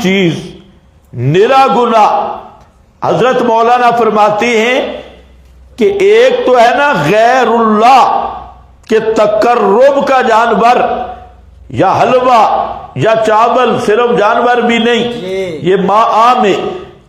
چیز نرا گناہ. حضرت مولانا فرماتی ہیں کہ ایک تو ہے نا غیر اللہ کے تقرب کا جانور یا حلوہ یا چاول، صرف جانور بھی نہیں، یہ ماء میں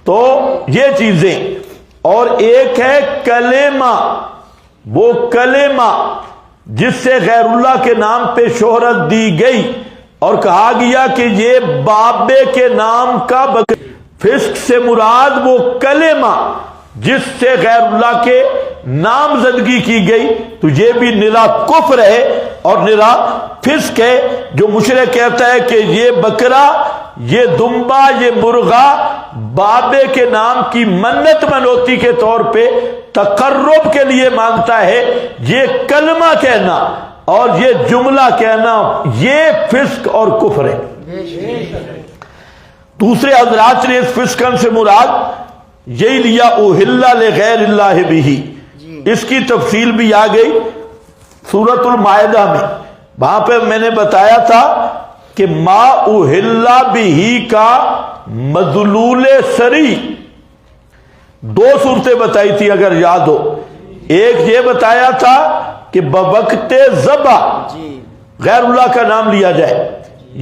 تو یہ چیزیں. اور ایک ہے کلمہ، وہ کلمہ جس سے غیر اللہ کے نام پہ شہرت دی گئی اور کہا گیا کہ یہ بابے کے نام کا فسق سے مراد وہ کلمہ جس سے غیر اللہ کے نامزدگی کی گئی، تو یہ بھی نرا کفر ہے اور نرا فسق ہے. جو مشرک کہتا ہے کہ یہ بکرا، یہ دمبا، یہ مرغا بابے کے نام کی منت منوتی کے طور پہ تقرب کے لیے مانگتا ہے، یہ کلمہ کہنا اور یہ جملہ کہنا یہ فسق اور کفر ہے. دوسرے حضرات نے اس فسقن سے مراد یہی لیا اہل لغیر اللہ بھی. اس کی تفصیل بھی آ گئی سورۃ المائدہ میں. وہاں پہ میں نے بتایا تھا کہ ما اہل بھی کا مدلول سری دو صورتیں بتائی تھی اگر یاد ہو. ایک یہ بتایا تھا کہ بوقت ذبح غیر اللہ کا نام لیا جائے،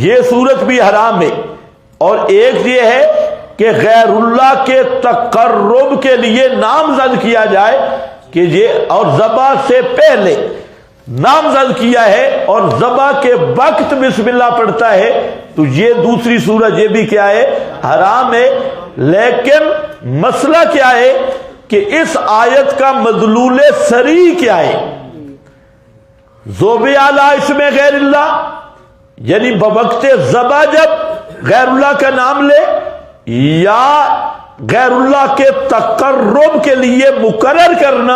یہ صورت بھی حرام ہے. اور ایک یہ ہے کہ غیر اللہ کے تقرب کے لیے نامزد کیا جائے کہ یہ، اور ذبح سے پہلے نامزد کیا ہے اور ذبح کے وقت بسم اللہ پڑھتا ہے، تو یہ دوسری صورت یہ بھی کیا ہے، حرام ہے. لیکن مسئلہ کیا ہے کہ اس آیت کا مدلول سری کیا ہے؟ ذوبح علی اسم غیر اللہ، یعنی بوقت ذبح جب غیر اللہ کا نام لے یا غیر اللہ کے تقرب کے لیے مقرر کرنا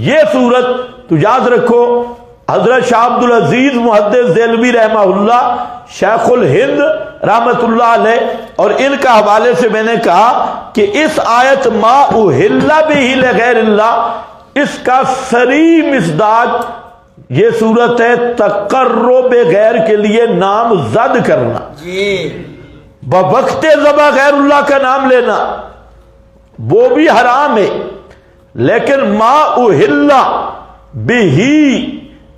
یہ صورت. تو یاد رکھو حضرت شاہ عبد العزیز محدث دہلوی رحمہ اللہ، شیخ الہند رحمت اللہ علیہ، اور ان کا حوالے سے میں نے کہا کہ اس آیت ما اہل بہ لغیر اللہ، اس کا صریح مصداق یہ صورت ہے تقرب غیر کے لیے نامزد کرنا. بوقت ذبح غیر اللہ کا نام لینا وہ بھی حرام ہے. لیکن ما اہل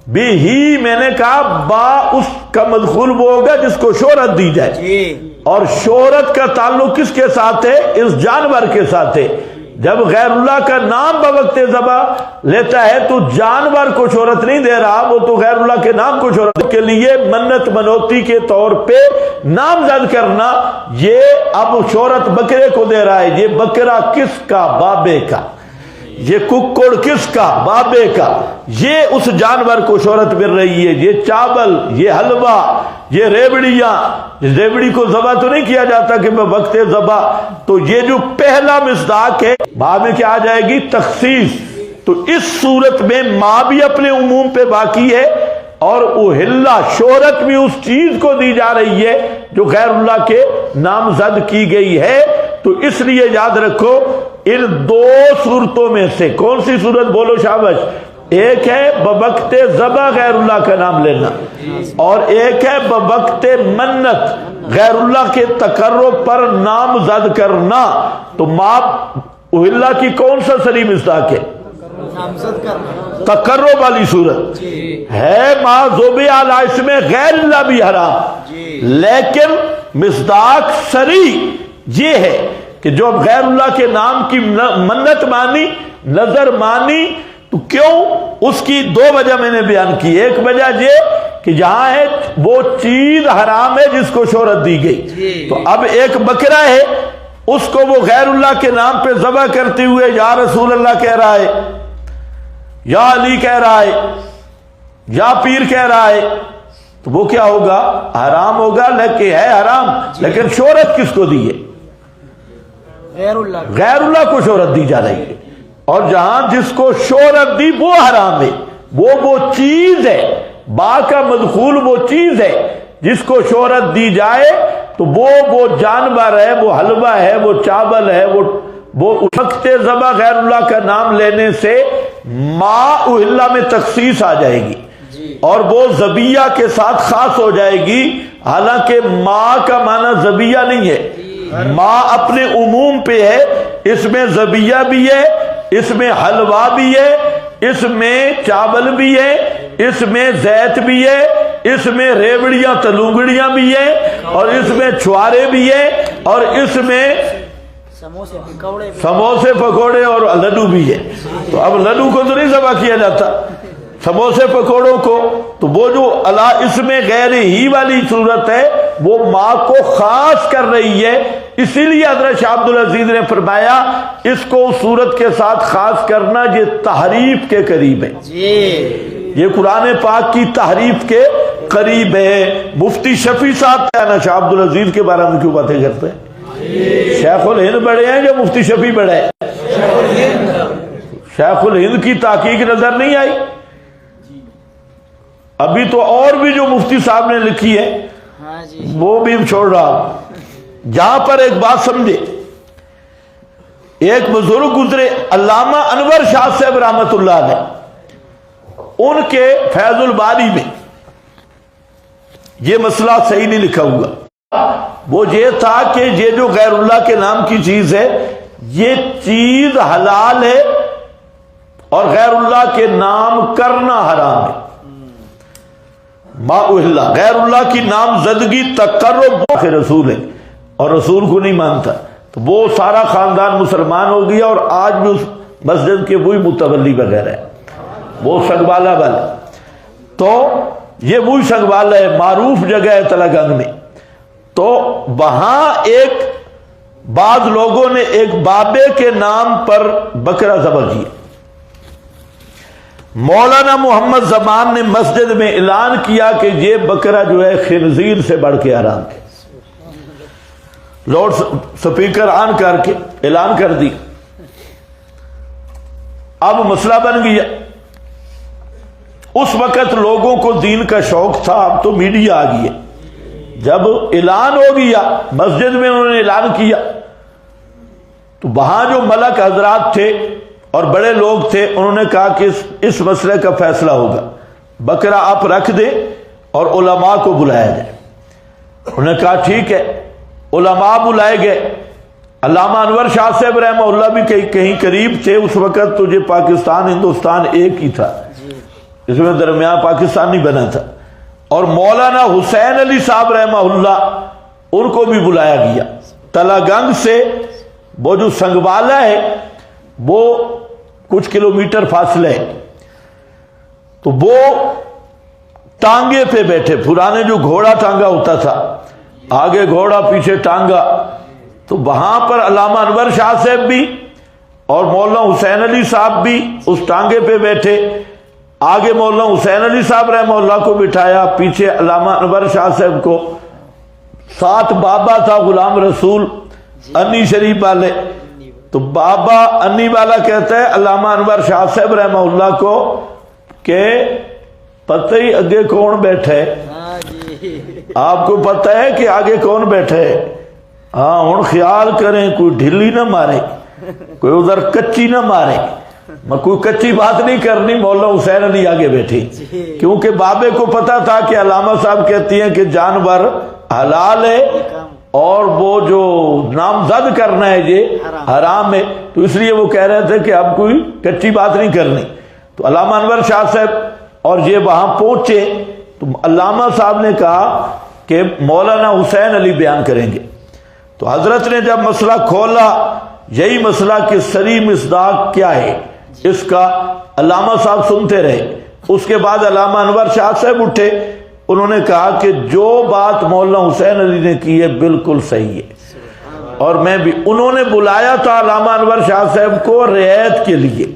بھی میں نے کہا با اس کا مدخول وہ ہوگا جس کو شہرت دی جائے، اور شہرت کا تعلق کس کے ساتھ ہے؟ اس جانور کے ساتھ ہے. جب غیر اللہ کا نام بوقت ذبح لیتا ہے تو جانور کو شہرت نہیں دے رہا، وہ تو غیر اللہ کے نام کو شہرت کے لیے منت منوتی کے طور پہ نامزد کرنا، یہ اب شہرت بکرے کو دے رہا ہے. یہ بکرا کس کا؟ بابے کا. یہ ککڑ کس کا؟ بابے کا. یہ اس جانور کو شہرت مل رہی ہے. یہ چاول، یہ حلوہ، یہ ریوڑیاں، ریوڑی کو ذبح تو نہیں کیا جاتا کہ میں وقت ذبح. تو یہ جو پہلا مصداق ہے بعد میں کیا آ جائے گی؟ تخصیص. تو اس صورت میں ماں بھی اپنے عموم پہ باقی ہے اور اہلا شہرت بھی اس چیز کو دی جا رہی ہے جو غیر اللہ کے نامزد کی گئی ہے. تو اس لیے یاد رکھو ان دو صورتوں میں سے کون سی صورت بولو شابش؟ ایک ہے بوقت ذبح غیر اللہ کا نام لینا، اور ایک ہے بوقت منت غیر اللہ کے تقرب پر نامزد کرنا. تو ما اہل کی کون سا صریح مصداق ہے؟ تقرب والی صورت ہے. ما ذوبح علی اسم غیر اللہ بھی حرام، لیکن مصداق صریح یہ ہے کہ جو غیر اللہ کے نام کی منت مانی، نظر مانی، تو کیوں؟ اس کی دو وجہ میں نے بیان کی. ایک وجہ یہ کہ جہاں ہے وہ چیز حرام ہے جس کو شہرت دی گئی. تو اب ایک بکرا ہے، اس کو وہ غیر اللہ کے نام پہ ذبح کرتے ہوئے یا رسول اللہ کہہ رہا ہے، یا علی کہہ رہا ہے، یا پیر کہہ رہا ہے، تو وہ کیا ہوگا؟ حرام ہوگا. لیکن ہے حرام، لیکن شہرت کس کو دی ہے؟ غیر اللہ کو شہرت دی جا رہی ہے. اور جہاں جس کو شہرت دی وہ حرام ہے. وہ چیز ہے، با کا مدخول وہ چیز ہے جس کو شہرت دی جائے تو وہ جانور ہے، وہ حلوہ ہے، وہ چاول ہے، وہ وقت ذبح غیر اللہ کا نام لینے سے ما اہل میں تخصیص آ جائے گی. اور وہ ذبیہ کے ساتھ خاص ہو جائے گی، حالانکہ ماں کا معنی ذبیہ نہیں ہے، ماں اپنے عموم پہ ہے، اس میں ذبیہ بھی ہے، اس میں حلوہ بھی ہے، اس میں چاول بھی ہے، اس میں زیت بھی ہے، اس میں ریوڑیاں تلونگڑیاں بھی ہیں، اور اس میں چھوارے بھی ہیں، اور اس میں سموسے پکوڑے اور لڈو بھی ہے۔ تو اب لڈو کو تو نہیں ذبح کیا جاتا، سموسے پکوڑوں کو، تو وہ جو اللہ اس میں غیر ہی والی صورت ہے وہ ماں کو خاص کر رہی ہے، اسی لیے حضرت شاہ عبدالعزیز نے فرمایا اس کو صورت کے ساتھ خاص کرنا یہ تحریف کے قریب ہے، یہ قرآن پاک کی تحریف کے قریب ہے۔ مفتی شفیع صاحب کیا نا شاہ عبدالعزیز کے بارے میں کیوں باتیں کرتے ہیں؟ شیخ الہند بڑے ہیں یا مفتی شفیع بڑے ہیں؟ شیخ الہند کی تحقیق نظر نہیں آئی؟ ابھی تو اور بھی جو مفتی صاحب نے لکھی ہے وہ بھی چھوڑ رہا ہوں۔ جہاں پر ایک بات سمجھے، ایک بزرگ گزرے علامہ انور شاہ صاحب رحمت اللہ علیہ، ان کے فیض الباری میں یہ مسئلہ صحیح نہیں لکھا ہوا، وہ یہ تھا کہ یہ جو غیر اللہ کے نام کی چیز ہے یہ چیز حلال ہے اور غیر اللہ کے نام کرنا حرام ہے۔ ما اہلا، غیر اللہ کی نامزدگی تقرب رسول ہے اور رسول کو نہیں مانتا، تو وہ سارا خاندان مسلمان ہو گیا، اور آج بھی اس مسجد کے وہی متولی وغیرہ ہے، وہ سنگوالا والے، تو یہ وہی سنگوالا ہے، معروف جگہ ہے تلہ گنگ میں۔ تو وہاں ایک بعض لوگوں نے ایک بابے کے نام پر بکرا ذبح کیا۔ مولانا محمد زمان نے مسجد میں اعلان کیا کہ یہ بکرا جو ہے خنزیر سے بڑھ کے حرام ہے، لاؤڈ سپیکر آن کر کے اعلان کر دی۔ اب مسئلہ بن گیا، اس وقت لوگوں کو دین کا شوق تھا، اب تو میڈیا آ گئی ہے، جب اعلان ہو گیا مسجد میں انہوں نے اعلان کیا تو وہاں جو ملک حضرات تھے اور بڑے لوگ تھے انہوں نے کہا کہ اس مسئلے کا فیصلہ ہوگا، بکرا آپ رکھ دیں اور علماء کو بلایا جائے۔ انہوں نے کہا ٹھیک ہے، علماء بلائے گئے۔ علامہ انور شاہ صاحب رحمہ اللہ بھی کہیں قریب تھے اس وقت، تو یہ پاکستان ہندوستان ایک ہی تھا، اس میں درمیان پاکستان نہیں بنا تھا، اور مولانا حسین علی صاحب رحمہ اللہ ان کو بھی بلایا گیا۔ تلہ گنگ سے وہ جو سنگوالا ہے وہ کچھ کلومیٹر فاصلے ہے، تو وہ ٹانگے پہ بیٹھے، پرانے جو گھوڑا ٹانگا ہوتا تھا، آگے گھوڑا پیچھے ٹانگا، تو وہاں پر علامہ انور شاہ صاحب بھی اور مولانا حسین علی صاحب بھی اس ٹانگے پہ بیٹھے، آگے مولانا حسین علی صاحب رحمہ اللہ کو بٹھایا، پیچھے علامہ انور شاہ صاحب کو، ساتھ بابا تھا غلام رسول انی شریف والے، تو بابا انی والا کہتا ہے علامہ انور شاہ صاحب رحمہ اللہ کو کہ پتہ ہی آگے کون بیٹھے، آپ کو پتہ ہے کہ آگے کون بیٹھے، ہاں ہن خیال کریں کوئی ڈھلی نہ مارے، کوئی ادھر کچی نہ مارے، میں کوئی کچی بات نہیں کرنی، مولانا حسین علی آگے بیٹھے، کیونکہ بابے کو پتا تھا کہ علامہ صاحب کہتی ہیں کہ جانور حلال ہے اور وہ جو نامزد کرنا ہے یہ حرام ہے، تو اس لیے وہ کہہ رہے تھے کہ اب کوئی کچی بات نہیں کرنی۔ تو علامہ انور شاہ صاحب اور یہ وہاں پہنچے تو علامہ صاحب نے کہا کہ مولانا حسین علی بیان کریں گے، تو حضرت نے جب مسئلہ کھولا، یہی مسئلہ کہ صریح مصداق کیا ہے اس کا، علامہ صاحب سنتے رہے۔ اس کے بعد علامہ انور شاہ صاحب اٹھے، انہوں نے کہا کہ جو بات مولانا حسین علی نے کی ہے بالکل صحیح ہے، اور میں بھی، انہوں نے بلایا تھا علامہ انور شاہ صاحب کو رعایت کے لیے،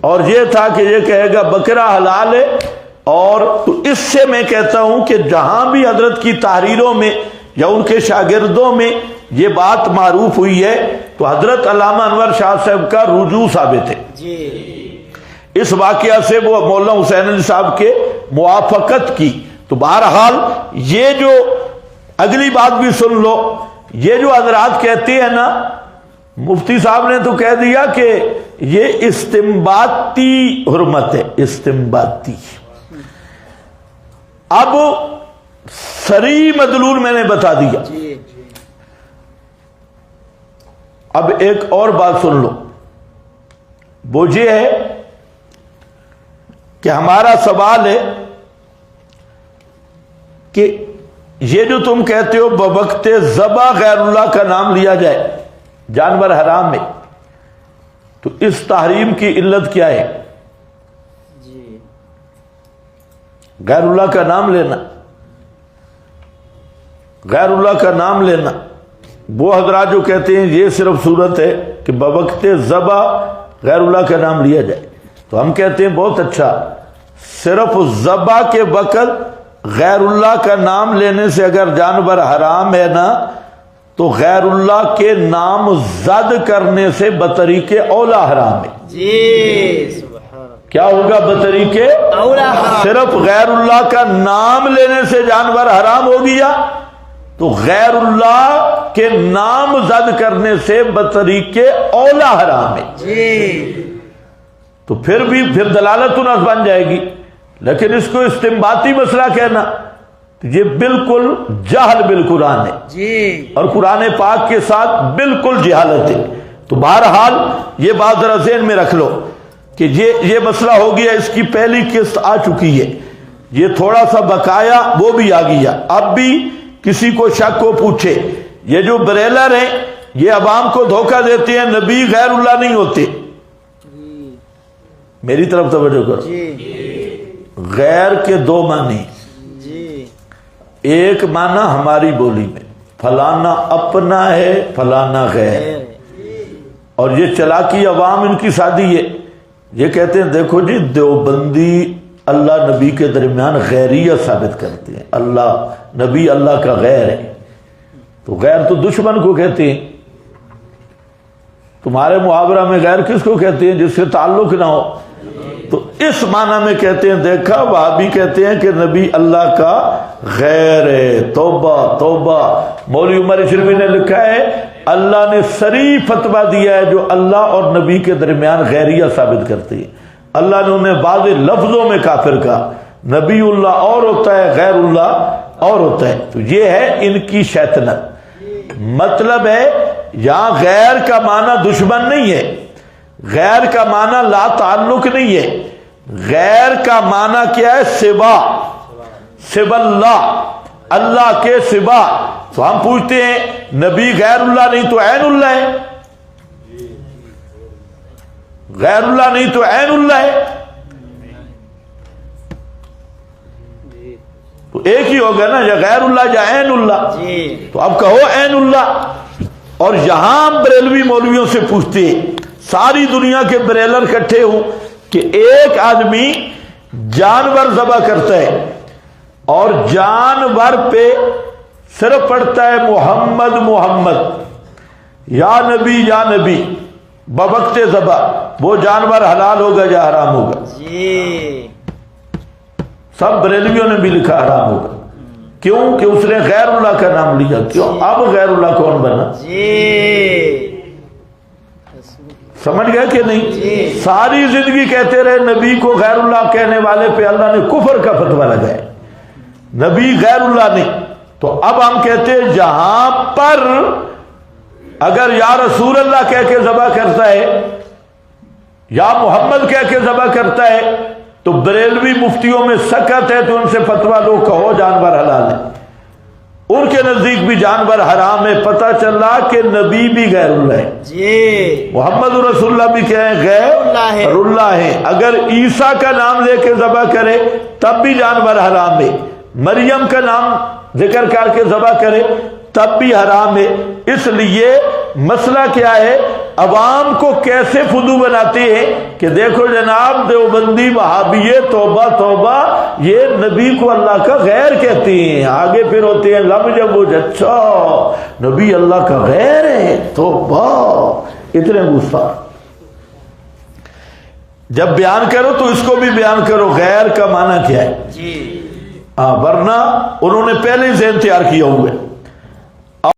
اور یہ تھا کہ یہ کہے گا بکرا حلال ہے، اور تو اس سے میں کہتا ہوں کہ جہاں بھی حضرت کی تحریروں میں یا ان کے شاگردوں میں یہ بات معروف ہوئی ہے تو حضرت علامہ انور شاہ صاحب کا رجوع ثابت ہے۔ اس واقعہ سے وہ مولانا حسین علی صاحب کے موافقت کی۔ تو بہرحال یہ جو اگلی بات بھی سن لو، یہ جو حضرات کہتے ہیں نا، مفتی صاحب نے تو کہہ دیا کہ یہ استنباطی حرمت ہے، استنباطی، اب صریح مدلول میں نے بتا دیا. اب ایک اور بات سن لو، وہ یہ ہے کہ ہمارا سوال ہے کہ یہ جو تم کہتے ہو بوقت ذبح غیر اللہ کا نام لیا جائے جانور حرام میں، تو اس تحریم کی علت کیا ہے؟ غیر اللہ کا نام لینا، غیر اللہ کا نام لینا. وہ حضرات جو کہتے ہیں یہ صرف صورت ہے کہ بوقت ذبح غیر اللہ کا نام لیا جائے، تو ہم کہتے ہیں بہت اچھا، صرف ذبح کے وقت غیر اللہ کا نام لینے سے اگر جانور حرام ہے نا، تو غیر اللہ کے نام زد کرنے سے بطریق اولا حرام ہے. جی کیا ہوگا بطریق اولا؟ صرف غیر اللہ کا نام لینے سے جانور حرام ہو گیا، تو غیر اللہ کے نام زد کرنے سے بطریق اولا حرام ہے. جی تو پھر دلالت نص بن جائے گی. لیکن اس کو استنباطی مسئلہ کہنا یہ بالکل جہل بالقرآن ہے. جی اور قرآن پاک کے ساتھ بالکل جہالت ہے. تو بہرحال یہ بات ذرا ذہن میں رکھ لو کہ یہ مسئلہ ہو گیا، اس کی پہلی قسط آ چکی ہے، یہ تھوڑا سا بقایا وہ بھی آ گیا. اب بھی کسی کو شک کو پوچھے، یہ جو بریلر ہیں یہ عوام کو دھوکہ دیتے ہیں نبی غیر اللہ نہیں ہوتے. میری طرف توجہ کرو. غیر کے دو معنی، ایک معنی ہماری بولی میں فلانا اپنا ہے فلانا غیر، اور یہ چلاکی عوام ان کی سادی ہے. یہ کہتے ہیں دیکھو جی دیوبندی اللہ نبی کے درمیان غیریت ثابت کرتے ہیں، اللہ نبی اللہ کا غیر ہے. تو غیر تو دشمن کو کہتے ہیں. تمہارے محاورہ میں غیر کس کو کہتے ہیں؟ جس سے تعلق نہ ہو. تو اس معنی میں کہتے ہیں دیکھا وہابی کہتے ہیں کہ نبی اللہ کا غیر ہے. توبہ توبہ. مولوی عمر اشرفی نے لکھا ہے اللہ نے صریح فتویٰ دیا ہے جو اللہ اور نبی کے درمیان غیریت ثابت کرتے ہیں. اللہ نے انہیں بعض لفظوں میں کافر کہا. نبی اللہ اور ہوتا ہے، غیر اللہ اور ہوتا ہے. تو یہ ہے ان کی شیطنت. مطلب ہے یہاں غیر کا معنی دشمن نہیں ہے، غیر کا معنی لا تعلق نہیں ہے. غیر کا معنی کیا ہے؟ سوا، سوا اللہ، اللہ کے سوا. تو ہم پوچھتے ہیں نبی غیر اللہ نہیں تو عین اللہ ہے، غیر اللہ نہیں تو عین اللہ ہے. تو ایک ہی ہوگا نا، یا غیر اللہ یا عین اللہ. تو اب کہو عین اللہ. اور یہاں بریلوی مولویوں سے پوچھتے ہیں، ساری دنیا کے بریلر کٹھے ہوں کہ ایک آدمی جانور ذبح کرتا ہے اور جانور پہ صرف پڑھتا ہے محمد محمد، یا نبی بوقت ذبح، وہ جانور حلال ہوگا یا حرام ہوگا؟ سب بریلویوں نے بھی لکھا حرام ہوگا. کیوں کہ اس نے غیر اللہ کا نام لیا. کیوں؟ اب غیر اللہ کون بنا؟ سمجھ گئے کہ نہیں؟ ساری زندگی کہتے رہے نبی کو غیر اللہ کہنے والے پہ اللہ نے کفر کا فتویٰ لگایا، نبی غیر اللہ نہیں. تو اب ہم کہتے ہیں جہاں پر اگر یا رسول اللہ کہہ کے ذبح کرتا ہے یا محمد کہہ کے ذبح کرتا ہے تو بریلوی مفتیوں میں سکت ہے، تو ان سے فتویٰ لو، کہو جانور حلال ہے. ان کے نزدیک بھی جانور حرام ہے. پتہ چلا کہ نبی بھی غیر اللہ ہے، محمد رسول اللہ بھی کیا ہے؟ غیر اللہ ہے. اگر عیسیٰ کا نام لے کے ذبح کرے تب بھی جانور حرام ہے، مریم کا نام ذکر کر کے ذبح کرے تب بھی حرام ہے. اس لیے مسئلہ کیا ہے؟ عوام کو کیسے فدو بناتے ہیں کہ دیکھو جناب دیوبندی وہابی توبہ توبہ یہ نبی کو اللہ کا غیر کہتے ہیں. آگے پھر ہوتے ہیں لم جب اچھا نبی اللہ کا غیر ہے، توبہ. اتنے گستاخ. جب بیان کرو تو اس کو بھی بیان کرو غیر کا معنی کیا ہے. ورنہ انہوں نے پہلے ہی ذہن تیار کیا ہوئے.